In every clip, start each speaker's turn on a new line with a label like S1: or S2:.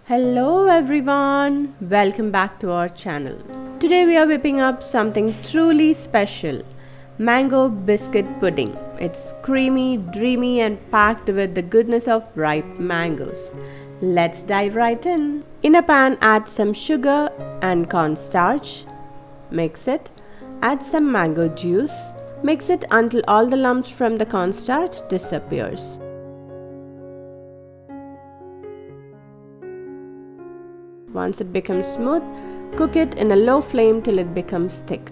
S1: Hello everyone, welcome back to our channel. Today we are whipping up something truly special, mango biscuit pudding. It's creamy, dreamy and packed with the goodness of ripe mangoes. Let's dive right in. In a pan, add some sugar and cornstarch. Mix it. Add some mango juice. Mix it until all the lumps from the cornstarch disappears. Once it becomes smooth, cook it in a low flame till it becomes thick.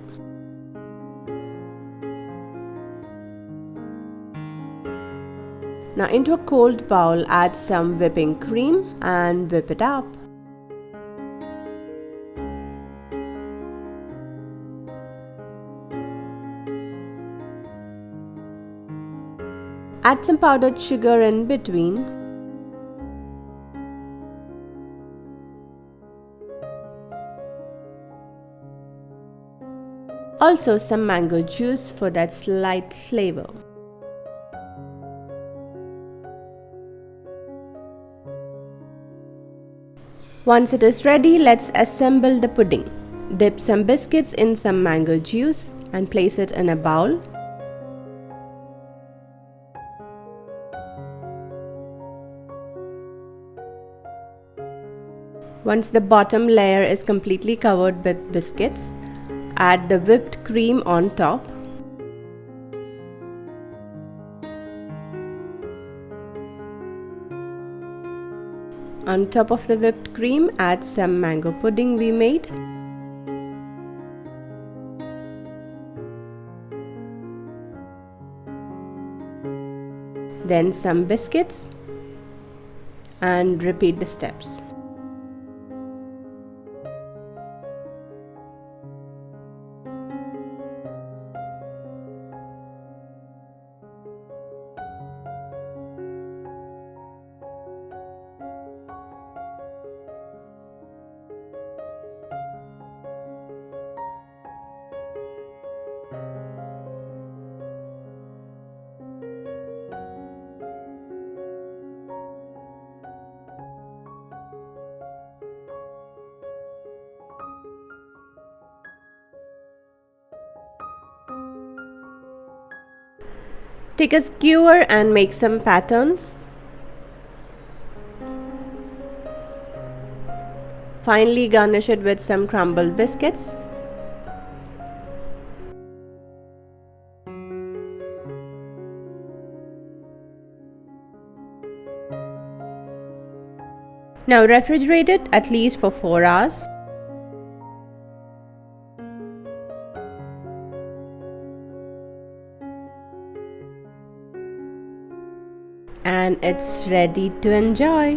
S1: Now into a cold bowl, add some whipping cream and whip it up. Add some powdered sugar in between. Also some mango juice for that slight flavor. Once it is ready, let's assemble the pudding. Dip some biscuits in some mango juice and place it in a bowl. Once the bottom layer is completely covered with biscuits, add the whipped cream on top. On top of the whipped cream, add some mango pudding we made. Then some biscuits and repeat the steps. Take a skewer and make some patterns. Finally, garnish it with some crumbled biscuits. Now refrigerate it at least for 4 hours. And it's ready to enjoy.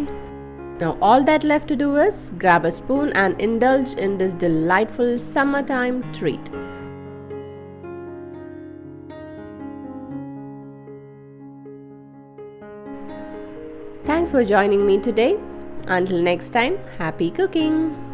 S1: Now all that left to do is grab a spoon and indulge in this delightful summertime treat. Thanks for joining me today. Until next time, happy cooking!